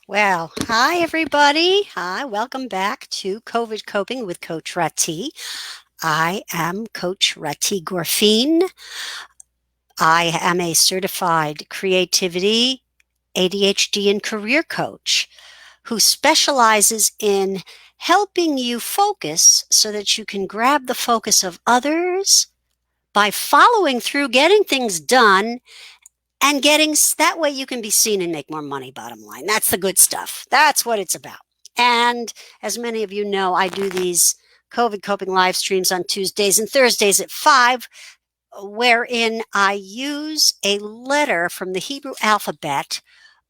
Well, hi everybody. Hi, welcome back to COVID Coping with Coach Rahti. I am Coach Rahti Gorfine. I am a certified creativity, ADHD, and career coach who specializes in helping you focus so that you can grab the focus of others by following through, getting things done, and getting that way you can be seen and make more money. Bottom line, that's the good stuff. That's what it's about. And as many of you know, I do these COVID coping live streams on Tuesdays and Thursdays at 5, wherein I use a letter from the Hebrew alphabet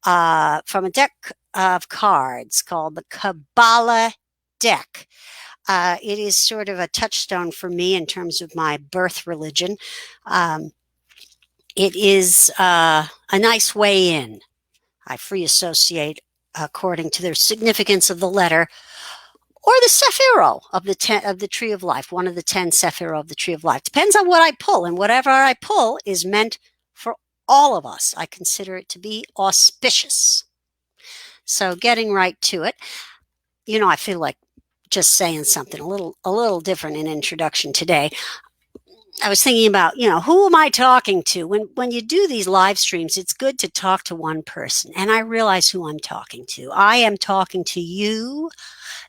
from a deck of cards called the Kabbalah deck. It is sort of a touchstone for me in terms of my birth religion. It is a nice way in. I free associate according to the significance of the letter or the sephiro of the tree of life, one of the 10 sephiro of the tree of life. Depends on what I pull, and whatever I pull is meant for all of us. I consider it to be auspicious. So getting right to it, I feel like just saying something a little different in introduction today. I was thinking about, who am I talking to? When you do these live streams, it's good to talk to one person. And I realize who I'm talking to. I am talking to you,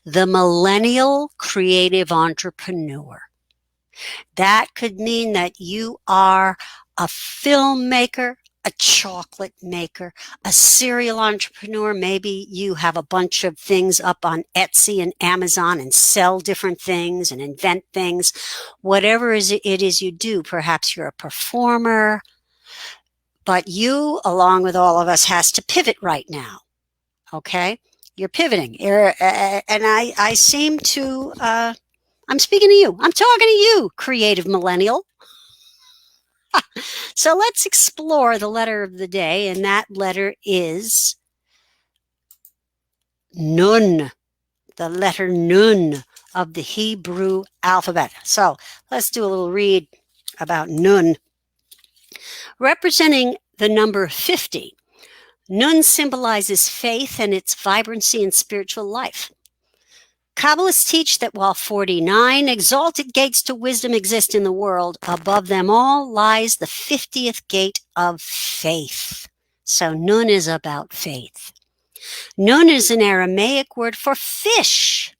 the millennial creative entrepreneur. That could mean that you are a filmmaker, a chocolate maker, a serial entrepreneur. Maybe you have a bunch of things up on Etsy and Amazon and sell different things and invent things. Whatever it is you do, perhaps you're a performer, but you, along with all of us, has to pivot right now. Okay? You're pivoting. And I seem to, I'm speaking to you. I'm talking to you, creative millennial. So let's explore the letter of the day, and that letter is Nun, the letter Nun of the Hebrew alphabet. So let's do a little read about Nun. Representing the number 50, Nun symbolizes faith and its vibrancy in spiritual life. Kabbalists teach that while 49 exalted gates to wisdom exist in the world, above them all lies the 50th gate of faith. So Nun is about faith. Nun is an Aramaic word for fish,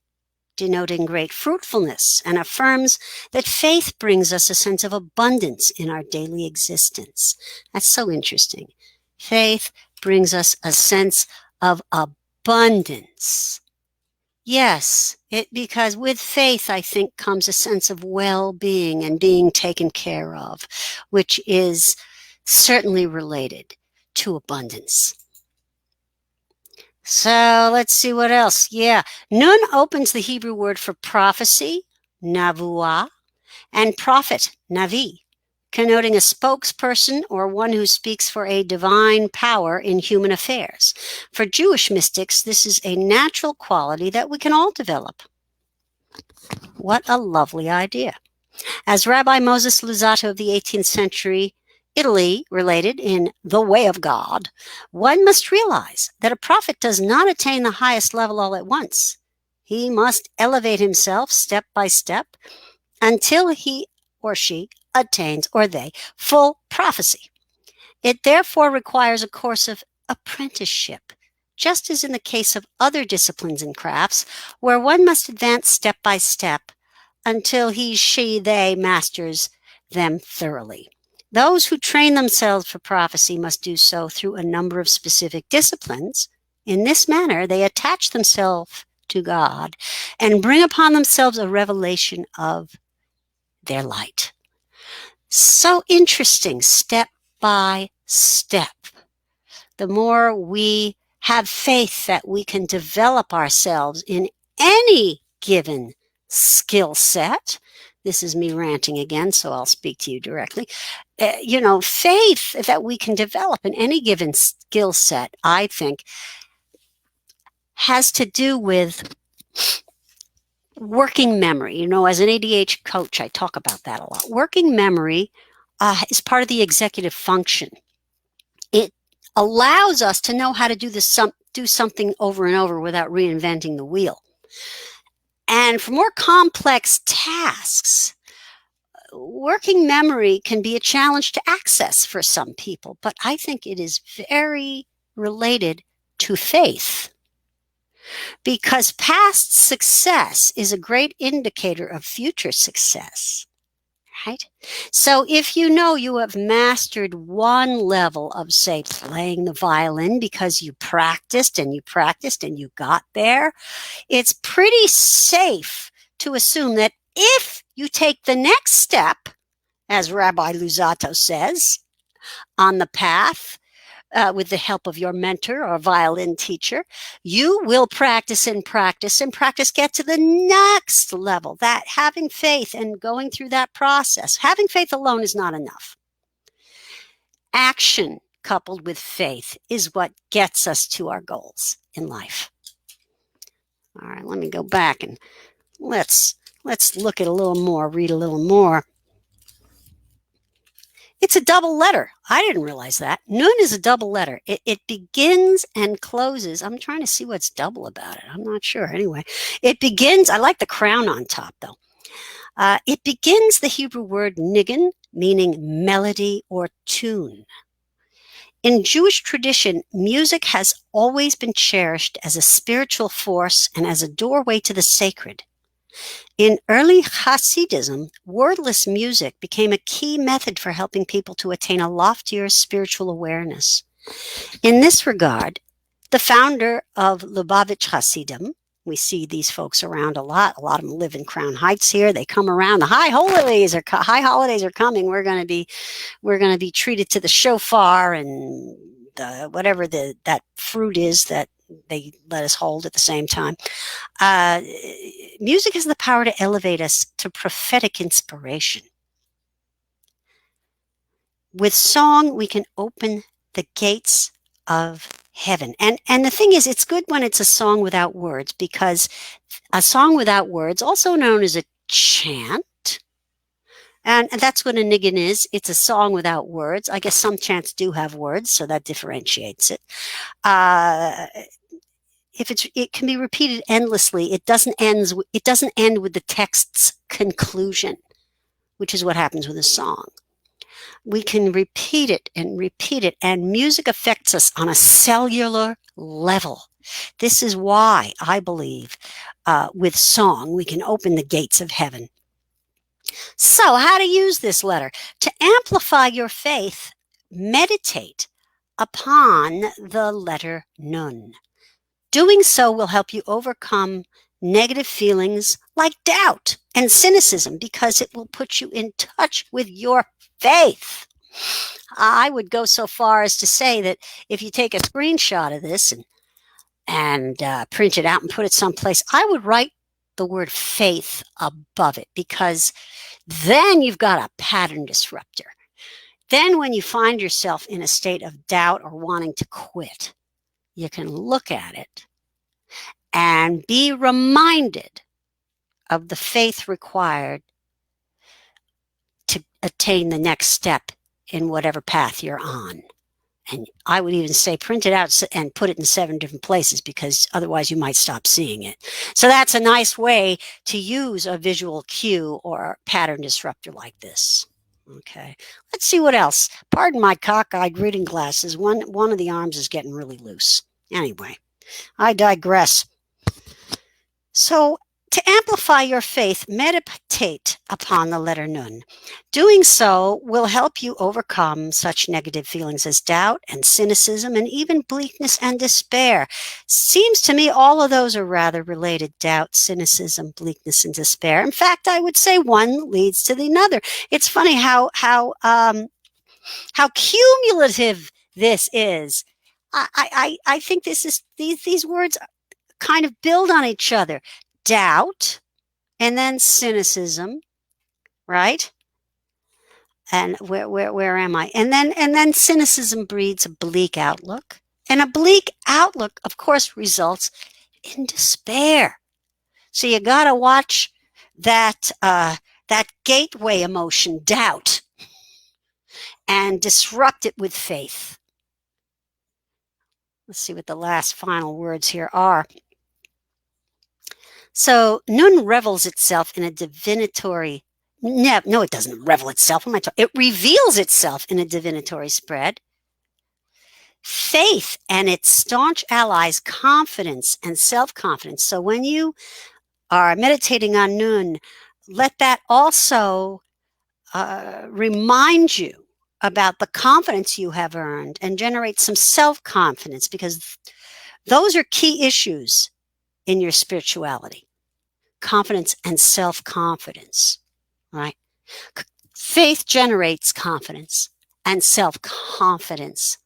denoting great fruitfulness, and affirms that faith brings us a sense of abundance in our daily existence. That's so interesting. Faith brings us a sense of abundance. Yes, because with faith, I think, comes a sense of well-being and being taken care of, which is certainly related to abundance. So let's see what else. Yeah, Nun opens the Hebrew word for prophecy, navuah, and prophet, navi, connoting a spokesperson or one who speaks for a divine power in human affairs. For Jewish mystics, this is a natural quality that we can all develop. What a lovely idea. As Rabbi Moses Luzzatto of the 18th century Italy related in The Way of God, one must realize that a prophet does not attain the highest level all at once. He must elevate himself step by step until he or she attains, or they, full prophecy. It therefore requires a course of apprenticeship, just as in the case of other disciplines and crafts, where one must advance step by step until he, she, they masters them thoroughly. Those who train themselves for prophecy must do so through a number of specific disciplines. In this manner, they attach themselves to God and bring upon themselves a revelation of their light. So interesting, step by step. The more we have faith that we can develop ourselves in any given skill set. This is me ranting again, so I'll speak to you directly. Faith that we can develop in any given skill set, I think, has to do with working memory. As an ADHD coach, I talk about that a lot. Working memory is part of the executive function. It allows us to know how to do do something over and over without reinventing the wheel. And for more complex tasks, working memory can be a challenge to access for some people, but I think it is very related to faith, because past success is a great indicator of future success. Right? So if you know you have mastered one level of, say, playing the violin because you practiced and you practiced and you got there, it's pretty safe to assume that if you take the next step, as Rabbi Luzzatto says, on the path, with the help of your mentor or violin teacher, you will practice and practice and practice, get to the next level. That having faith and going through that process, having faith alone is not enough. Action coupled with faith is what gets us to our goals in life. All right, let me go back and let's look at a little more, read a little more. It's a double letter. I didn't realize that. Nun is a double letter. It begins and closes. I'm trying to see what's double about it. I'm not sure. Anyway, it begins. I like the crown on top, though. It begins the Hebrew word nigun, meaning melody or tune. In Jewish tradition, music has always been cherished as a spiritual force and as a doorway to the sacred. In early Hasidism, wordless music became a key method for helping people to attain a loftier spiritual awareness. In this regard, the founder of Lubavitch Hasidim, we see these folks around a lot of them live in Crown Heights here. They come around. The high holidays are coming. We're going to be treated to the shofar and whatever that fruit is that they let us hold at the same time. Music has the power to elevate us to prophetic inspiration. With song, we can open the gates of heaven. And the thing is, it's good when it's a song without words, because a song without words, also known as a chant, and that's what a nigun is. It's a song without words. I guess some chants do have words, so that differentiates it. It can be repeated endlessly. It doesn't end with the text's conclusion, which is what happens with a song. We can repeat it, and music affects us on a cellular level. This is why I believe with song we can open the gates of heaven. So, how to use this letter? To amplify your faith, meditate upon the letter Nun. Doing so will help you overcome negative feelings like doubt and cynicism, because it will put you in touch with your faith. I would go so far as to say that if you take a screenshot of this and print it out and put it someplace, I would write the word faith above it, because then you've got a pattern disruptor. Then when you find yourself in a state of doubt or wanting to quit, you can look at it and be reminded of the faith required to attain the next step in whatever path you're on. And I would even say print it out and put it in 7 different places, because otherwise you might stop seeing it. So that's a nice way to use a visual cue or pattern disruptor like this. Okay, let's see what else. Pardon my cockeyed reading glasses. One of the arms is getting really loose. Anyway, I digress. So, to amplify your faith, meditate upon the letter Nun. Doing so will help you overcome such negative feelings as doubt and cynicism and even bleakness and despair. Seems to me all of those are rather related: doubt, cynicism, bleakness, and despair. In fact, I would say one leads to the other. It's funny how cumulative this is. I think these words kind of build on each other. Doubt, and then cynicism, right? And where am I? And then cynicism breeds a bleak outlook, and a bleak outlook, of course, results in despair. So you got to watch that gateway emotion, doubt, and disrupt it with faith. let's see what the last final words here are. So Nun revels itself in a divinatory, no, it doesn't revel itself. What am I talking? It reveals itself in a divinatory spread. Faith and its staunch allies, confidence and self-confidence. So when you are meditating on Nun, let that also remind you about the confidence you have earned and generate some self-confidence, because those are key issues in your spirituality. Confidence and self-confidence, right? Faith generates confidence and self-confidence,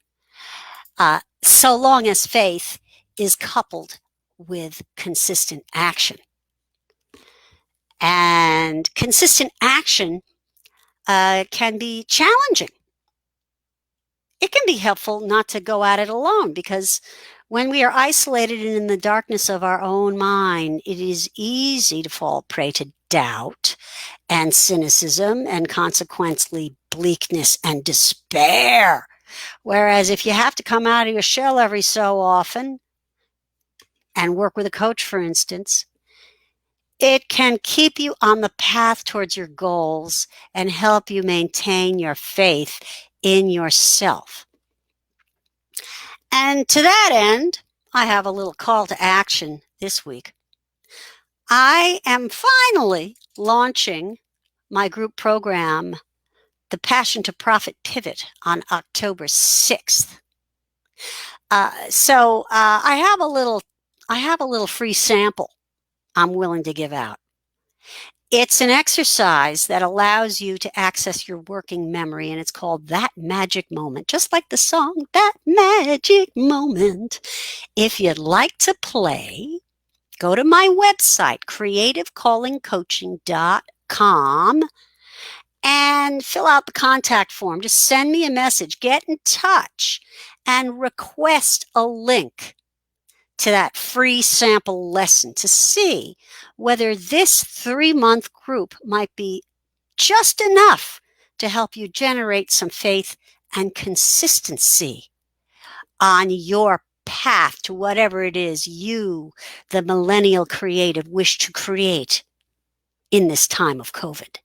so long as faith is coupled with consistent action. And consistent action can be challenging. It can be helpful not to go at it alone, because when we are isolated and in the darkness of our own mind, it is easy to fall prey to doubt and cynicism and consequently bleakness and despair. Whereas if you have to come out of your shell every so often and work with a coach, for instance, it can keep you on the path towards your goals and help you maintain your faith in yourself. And to that end, I have a little call to action this week. I am finally launching my group program, The Passion to Profit Pivot, on October 6th. So I have a little free sample I'm willing to give out. It's an exercise that allows you to access your working memory, and it's called That Magic Moment, just like the song, That Magic Moment. If you'd like to play, go to my website, creativecallingcoaching.com, and fill out the contact form. Just send me a message, get in touch, and request a link to that free sample lesson to see whether this 3-month group might be just enough to help you generate some faith and consistency on your path to whatever it is you, the millennial creative, wish to create in this time of COVID.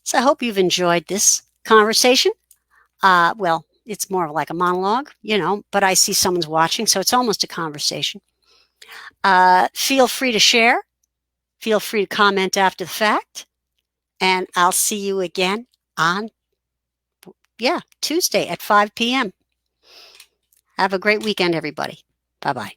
So I hope you've enjoyed this conversation. Well, it's more like a monologue, but I see someone's watching, so it's almost a conversation. Feel free to share. Feel free to comment after the fact. And I'll see you again on, Tuesday at 5 p.m. Have a great weekend, everybody. Bye-bye.